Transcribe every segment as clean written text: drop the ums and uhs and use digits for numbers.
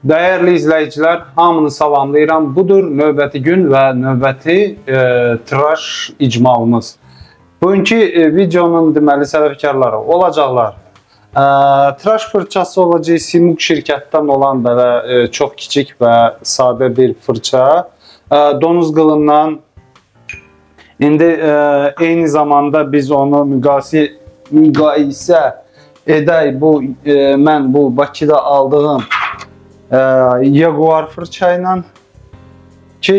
Değerli izleyiciler, hamını salamlayıram. Budur növbəti gün və növbəti tıraş icmalımız. Bugünkü videonun deməli səbəbkarları olacaqlar. Tıraş fırçası olacaq Simuk şirkətdən olan belə çox kiçik və sadə bir fırça. Donuz qılından. İndi eyni zamanda biz onu müqayisə edək. Mən bu Bakıda aldığım Jaguar fırça ilə ki,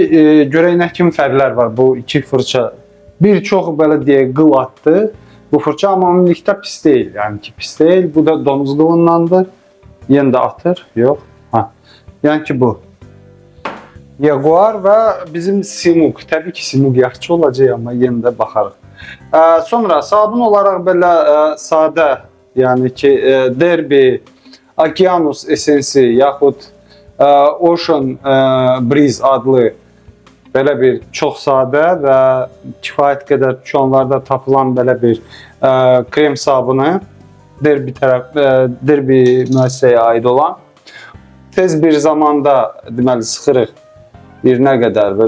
görək nə kimi fərqlər var bu iki fırça. Bir çox belə deyə qıl atdı bu fırça, amma ümumilikdə pis deyil. Yəni ki, pis deyil. Bu da donuz qılındandır. Yenə də atır. Yox. Yəni ki, bu Jaguar və bizim Simuk. Təbii ki, Simuk yaxşı olacaq, amma yenə də baxarıq. Sonra sabun olaraq belə sadə, yəni ki, Derby Okeanus Essensi yaxud Ocean Breeze adlı belə bir çox sadə və kifayət qədər dükanlarda tapılan belə bir krem sabunu Derby müəssisəyə aid olan. Tez bir zamanda deməli sıxırıq. Bir nə qədər və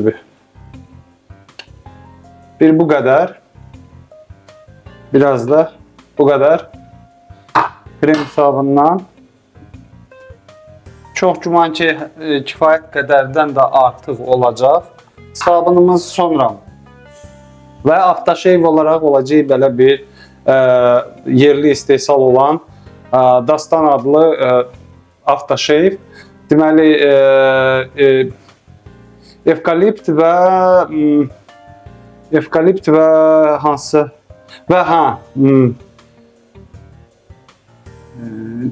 bir bu qədər. Biraz da bu qədər krem sabundan. Çox güman ki, kifayət qədərdən də artıq olacaq. Sabunumuz sonra və aftershave olaraq olacaq belə bir yerli istehsal olan Dastan adlı aftershave. Deməli, evkalipt və hansı və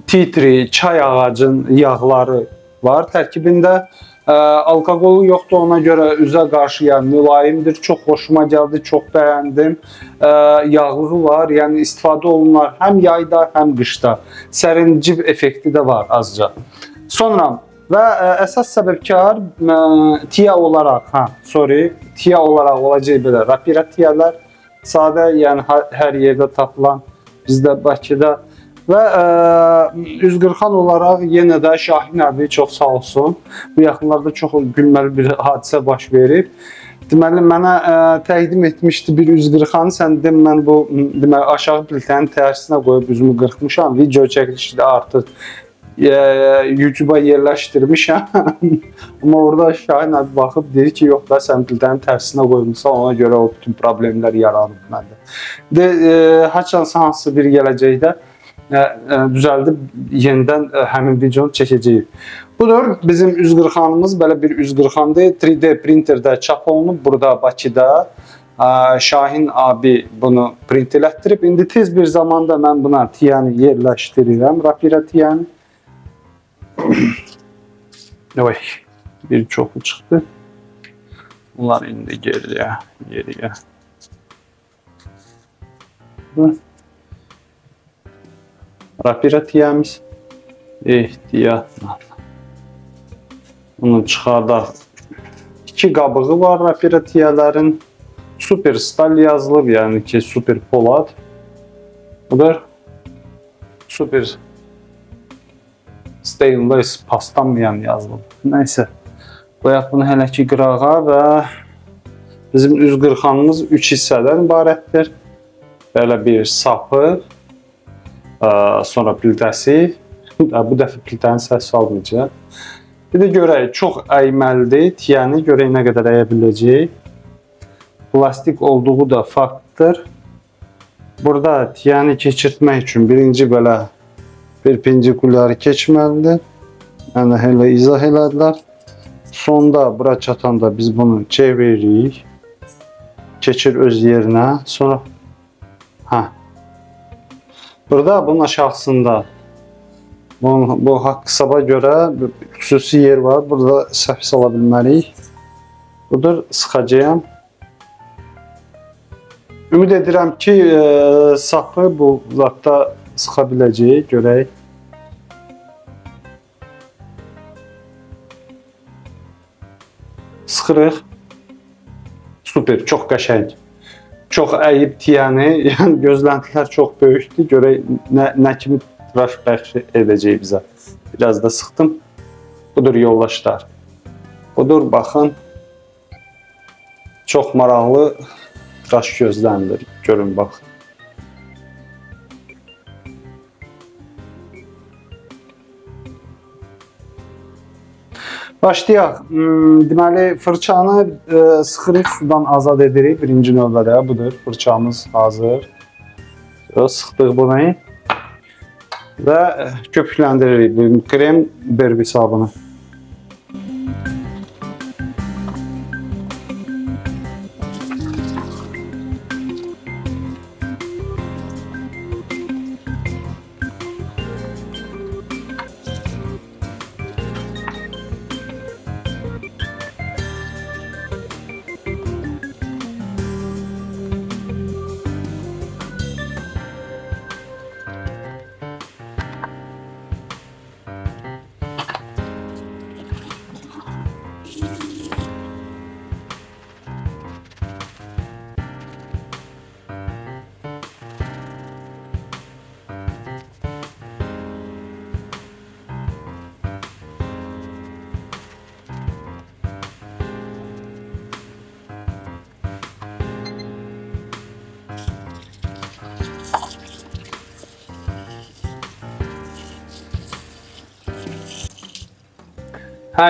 tea tree, çay ağacın yağları var tərkibində. Alkoqolu yoxdur, ona görə üzə qarşı yəni mülayimdir. Çox xoşuma gəldi, çox bəyəndim. Yağlığı var, yəni istifadə olunur həm yayda, həm qışda. Sərinciv effekti də var azca. Sonra və əsas səbəbkar tiya olaraq, tiya olaraq olacaq belə rapira tiyalar. Sadə, yəni hər yerdə tapılan, bizdə Bakıda. Və üzqırxan olaraq yenə də Şahin abi çox sağ olsun. Bu yaxınlarda çox gülməli bir hadisə baş verib. Deməli, mənə təqdim etmişdi bir üzqırxanı. Sən demə, mən bu aşağı plitənin tərsinə qoyub üzümü qırxmışam. Video çəkilişdə artıq YouTube'a yerləşdirmişəm. Amma orada Şahin abi baxıb deyir ki, yox da sən plitənin tərsinə qoymuşsan, ona görə o bütün problemlər yaranıb məndə. Hansısa bir gələcəkdə düzəldib yenidən həmin videonu çəkəcəyik. Budur bizim üzqırxanımız, belə bir üzqırxandır. 3D printerdə çap olunub burada Bakıda. Şahin abi bunu print elətdirib. İndi tez bir zamanda mən buna tiyanı yerləşdirirəm. Rapira tiyanı. Bir çoxu çıxdı. Bunlar indi geriyə. Rapira tiyamiz ehtiyatla. Bunu çıxardaq. İki qabığı var rapira tiyaların. Super stal yazılıb, yəni ki, super polad. Budur. Super stainless paslanmayan yazılıb. Nəysə. Qoyaq bunu hələ ki qırağa və bizim üzqırxanımız 3 hissədən ibarətdir. Belə bir sapı. Sonra plitəsi. Bu dəfə plitənin səsi almayacaq. Bir də görək, çox əyməlidir. Tiyəni görək nə qədər əyə biləcək. Plastik olduğu da faktdır. Burada tiyəni keçirtmək üçün birinci belə perpendikulyarı keçməlidir. Yəni elə izah elədilər. Sonda bura çatanda biz bunu çeviririk. Keçir öz yerinə. Sonra burada bunun aşağısında bu haqq hesaba görə xüsusi yer var. Burada səhv sala bilməliyik. Budur, sıxacağım. Ümid edirəm ki, sapı bu zatda sıxa biləcəyik. Görək. Sıxırıq. Super, çox qəşəng. Çox əyib tiyəni, yəni gözləntilər çox böyükdür. Görək nə kimi tıraş bəxş edəcək bizə. Biraz da sıxdım. Budur yoldaşlar. Budur, baxın. Çox maraqlı tıraş gözlənilir. Görün, bax. Başlayaq. Deməli, fırçanı sıxırıq, sudan azad edirik. Birinci növbədə budur. Fırçamız hazır. Sıxdıq bunu və köpükləndiririk bu krem berbi sabunu.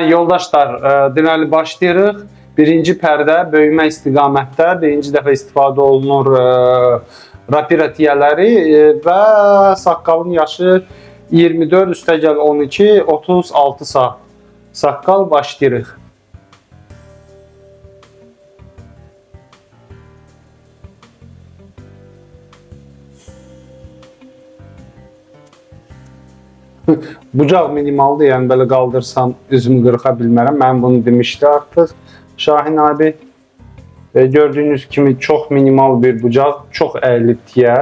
Yoldaşlar, deməli başlayırıq. Birinci pərdə böyümə istiqamətdə birinci dəfə istifadə olunur rapira tiyələri və saqqalın yaşı 24, üstəgəl 12, 36 saat. Saqqal başlayırıq. Bucaq minimaldır, yəni belə qaldırsam üzümü qırxa bilmərəm. Mən bunu demişdi artıq Şahin abi. Gördüyünüz kimi çox minimal bir bucaq, çox əyilib tiyə.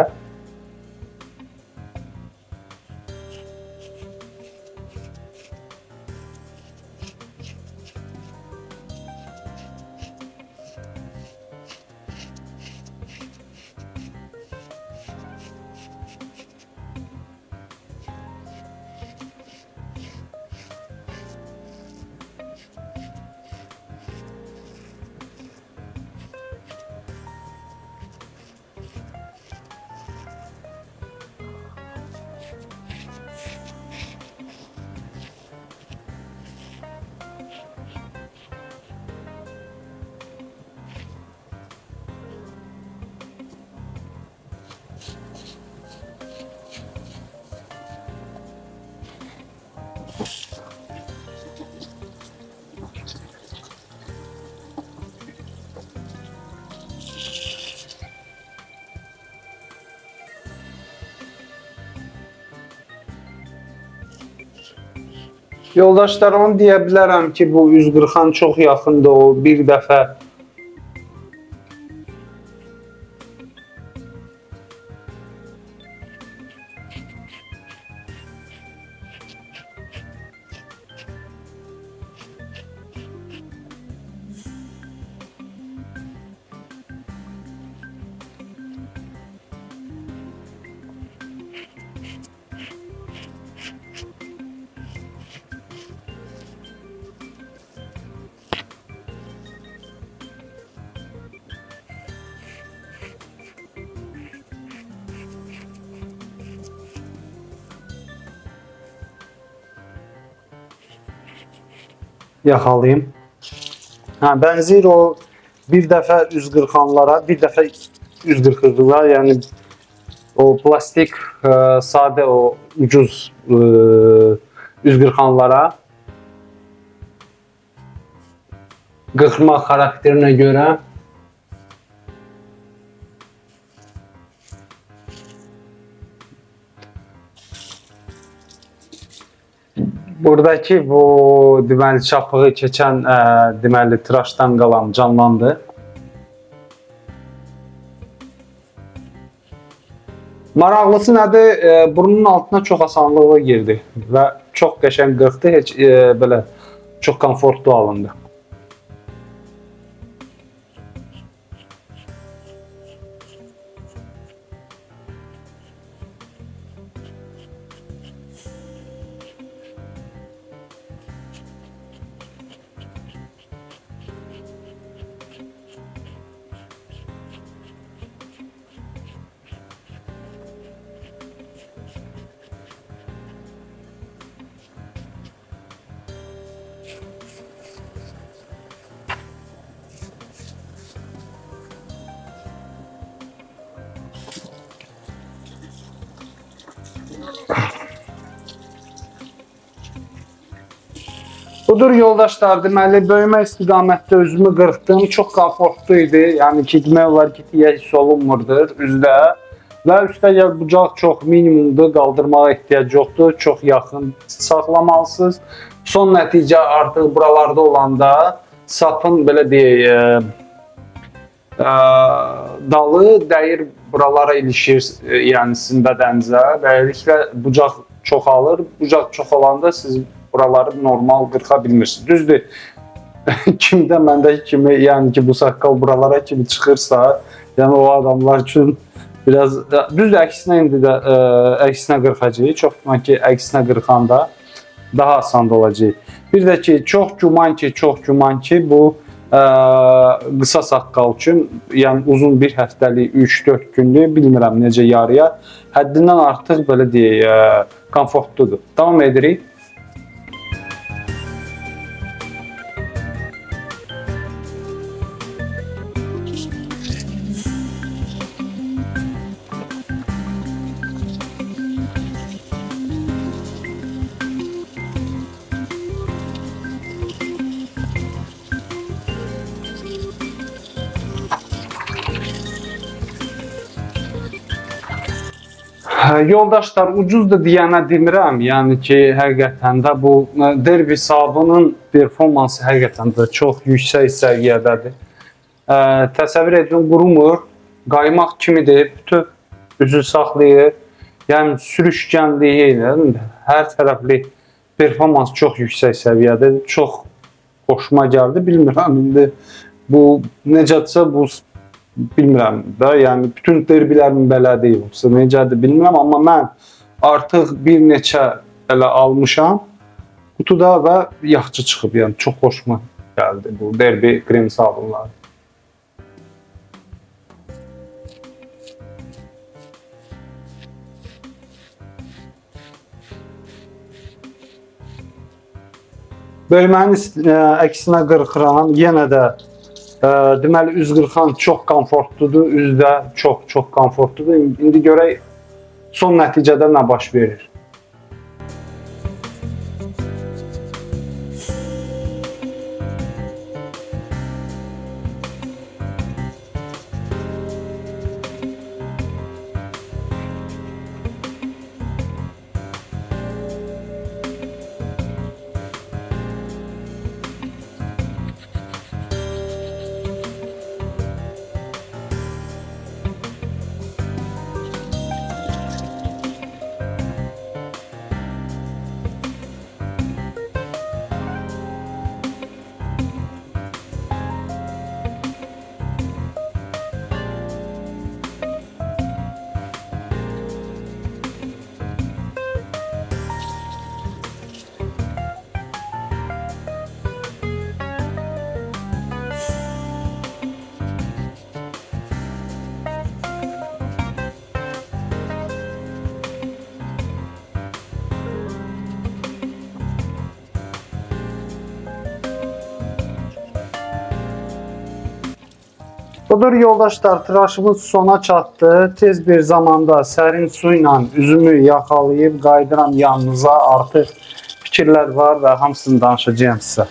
Yoldaşlar, onu deyə bilərəm ki, bu üz qırxan çox yaxındır o bir dəfə. Yaxalayım. Bənzəyir o bir dəfə üz qırxanlara, bir dəfə üz qırxırdılar. Yəni o plastik, sadə o ucuz üz qırxanlara qırxma xarakterinə görə buradakı bu deməli çapığı keçən deməli tıraşdan qalan canlandı. Maraqlısı nədir? Burnun altına çox asanlıqla girdi və çox qəşəng qırxdı, heç belə çox komfortlu alındı. Budur yoldaşlar, deməli böyümə istiqamətdə özümü qırxdım. Çox komfortlu idi. Yəni ki, demək olar ki, hiss olunmurdur üzdə. Və üstəgəl bucaq çox minimumdur, qaldırmağa ehtiyac yoxdur. Çox yaxın saxlamalısınız. Son nəticə artıq buralarda olanda sapın belə deyək, dalı dəyir buralara ilişir, yəni sizin bədənizə. Beləliklə bucaq çoxalır. Bucaq çoxalanda siz buraları normal qırxa bilmirsiniz. Düzdür, kimdə məndəki kimi, yəni ki, bu saqqal buralara kimi çıxırsa, yəni o adamlar üçün biraz, düzdür, əksinə indi də əksinə qırxacaq. Çox güman ki, əksinə qırxanda daha asan olacaq. Bir də ki, çox güman ki, bu qısa saqqal üçün, yəni uzun bir həftəlik, 3-4 günlük, bilmirəm necə yarıya, həddindən artıq belə deyək, komfortludur. Davam edirik. Yoldaşlar, ucuz da deyənə demirəm, yəni ki, həqiqətən də bu Derby sabunun performansı həqiqətən də çox yüksək səviyyədədir. Təsəvvür edin, qurumur, qaymaq kimidir, bütün üzü saxlayır, yəni sürüşkənliyi, hər tərəfli performans çox yüksək səviyyədədir, çox xoşuma gəldi, bilmirəm, indi bu necədirsə, bu bilmirəm də, yəni bütün derbilərin belədir, yoxsa necədir bilmirəm, amma mən artıq bir neçə elə almışam qutuda və yaxşı çıxıb, yəni çox xoşuma gəldi bu derbi krem sabunları. Bölmənin əksinə qırxıram, yenə də deməli üz qırxan çox komfortludur, üzdə çox komfortludur. İndi görək son nəticədə nə baş verir. Budur yoldaşlar, tıraşımız sona çatdı. Tez bir zamanda sərin su ilə üzümü yaxalayıb qaydıram yanınıza. Artıq fikirlər var və hamısını danışacağım sizə.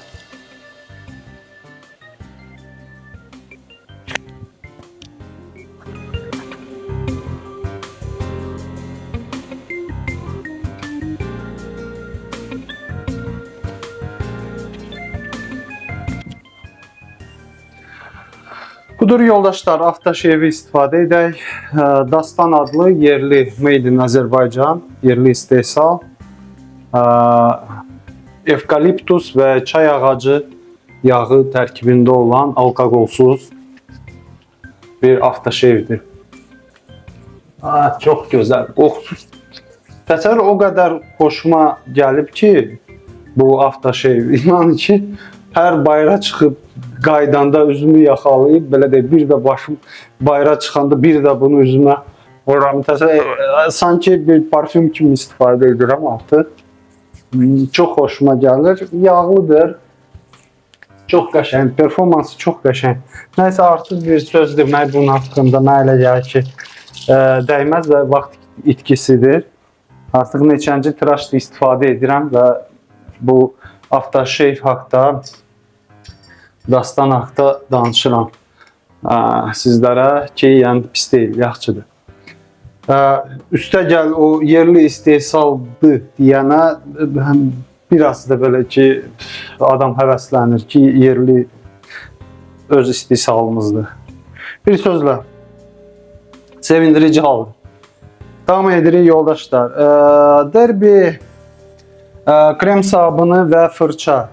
Budur yoldaşlar, aftaşevi istifadə edək. Dastan adlı yerli Made in Azərbaycan, yerli istehsal. Evkaliptus və çay ağacı yağı tərkibində olan alkoqolsuz bir aftaşevdir. Çox gözəl, qoxusuz. Təsəvvür o qədər xoşuma gəlib ki, bu aftaşev. İnan ki, hər bayra çıxıb qaydanda üzümü yaxalayıb, belə deyək, bir də başım bayra çıxanda bir də bunu üzümə vuram. Sanki bir parfüm kimi istifadə edirəm artıq. Çox xoşuma gəlir. Yağlıdır. Çox qəşəng, performansı çox qəşəng. Nəysə, artıq bir söz demək bunun haqqında mənə elə gəlir ki, dəyməz və vaxt itkisidir. Artıq neçənci tıraşla istifadə edirəm və bu Aftershave haqda, dastan haqda danışıram sizlərə ki, yəni pis deyil, yaxşıdır. Üstəgəl o yerli istehsaldır deyənə biraz da belə ki, adam həvəslənir ki, yerli öz istehsalımızdır. Bir sözlə, sevindirici haldır. Davam edirik yoldaşlar. Derbi krem sabunu və fırça.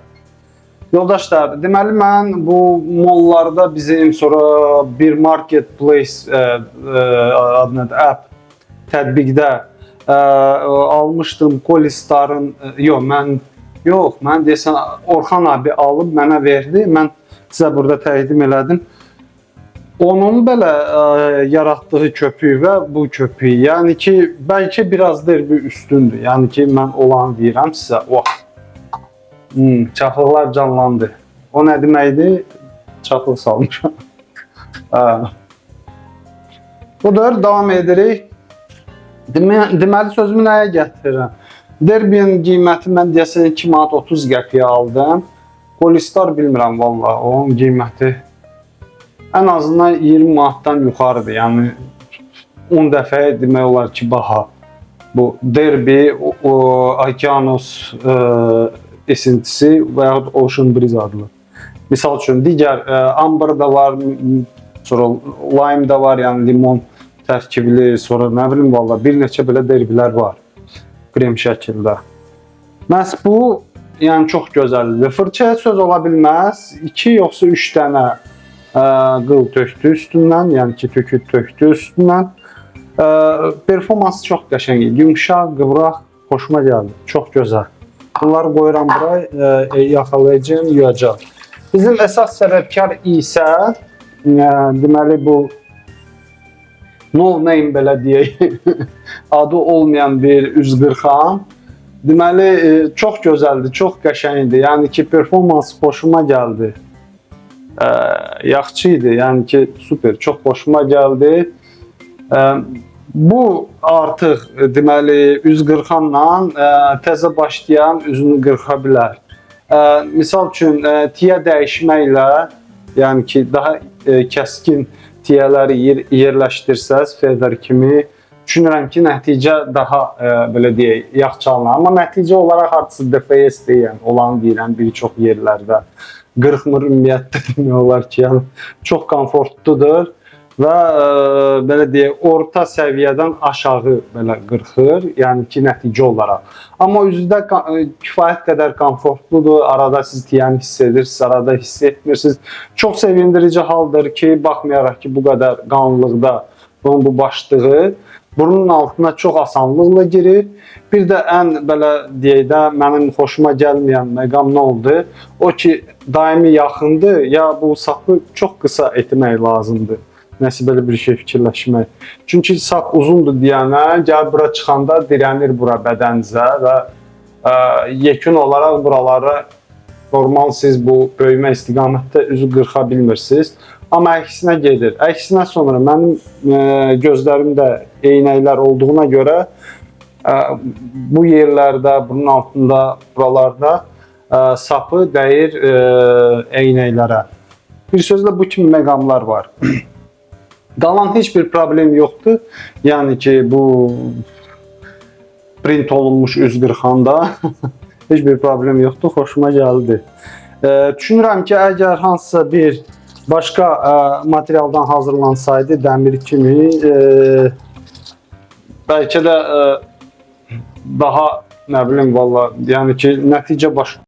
Yoldaşlar, deməli mən bu mollarda bizim sonra bir marketplace adına app tətbiqdə almışdım Kolistar'ın, mən deyəsən Orxan abi alıb mənə verdi. Mən sizə burada təqdim elədim. Onun belə yaratdığı köpüğü və bu köpüğü, yəni ki, bəlkə biraz derbi üstündür. Yəni ki, mən olanı deyirəm sizə. Çapıqlar canlandı. O nə deməkdir? Çapıq salmışam. Budur, davam edirik. Deməli, sözümü nəyə gətirirəm? Derbinin qiyməti mən deyəsən 2 manat 30 qəpiyə aldım. Kolistar bilmirəm valla, onun qiyməti ən azından 20 manatdan yuxarıdır. Yəni 10 dəfə demək olar ki, baha. Bu Derbi, Okeanos esintisi və yaxud Ocean Breeze adlı. Misal üçün, digər Amber da var, sonra Lime da var, yəni limon tərkibli, sonra nə bilim valla bir neçə belə derbilər var krem şəkildə. Məhz bu, yəni çox gözəldir. Fırçaya söz ola bilməz, 2 yoxsa 3 dənə qıl tökdü üstündən, yəni ki, töküb tökdü üstündən. Performansı çox qəşəng, yumşaq, qıvraq, xoşuma gəldi, çox gözəl. Bunları qoyuram bura, yaxalayacağım, yuyacaq. Bizim əsas səbəbkar isə, deməli bu no name belə deyək, adı olmayan bir üz qırxan. Deməli, çox gözəldir, çox qəşəngdir. Yəni ki, performans xoşuma gəldi. Yaxşı idi, yəni ki, super, çox xoşuma gəldi. Bu artıq deməli üz qırxanla təzə başlayan üzünü qırxa bilər. Misal üçün tiyə dəyişməklə, yəni ki, daha kəskin tiyələri yerləşdirsəz, feather kimi, düşünürəm ki, nəticə daha belə deyək, yaxşı alınır. Amma nəticə olaraq artısı DFS deyən, olanı deyirəm bir çox yerlərdə. Qırxmır ümumiyyətlə demək olar ki, yəni çox komfortludur və belə deyək, orta səviyyədən aşağı belə qırxır, yəni ki, nəticə olaraq. Amma üzdə kifayət qədər komfortludur, arada siz tiyəni hiss edirsiniz, arada hiss etmirsiniz. Çox sevindirici haldır ki, baxmayaraq ki, bu qədər qalınlıqda bunun bu başlığı burnun altına çox asanlıqla girir. Bir də ən belə deyək də mənim xoşuma gəlməyən məqam nə oldu? O ki, daimi yaxındır, ya bu sapı çox qısa etmək lazımdır. Nəsə belə bir şey fikirləşmək. Çünki sap uzundur deyənə, gəl bura çıxanda dirənir bura bədənizə və yekun olaraq buraları normal siz bu böyümə istiqamətdə üzü qırxa bilmirsiniz. Amma əksinə gedir. Əksinə sonra mənim gözlərimdə eynəklər olduğuna görə bu yerlərdə, bunun altında, buralarda sapı dəyir eynəklərə. Bir sözlə bu kimi məqamlar var. Qalan heç bir problem yoxdur. Yəni ki, bu print olunmuş üz qırxanda heç bir problem yoxdur. Xoşuma gəldi. Düşünürəm ki, əgər hansısa bir başqa materialdan hazırlansaydı, dəmir kimi, bəlkə də daha, nə bilim, valla, yəni ki, nəticə başqa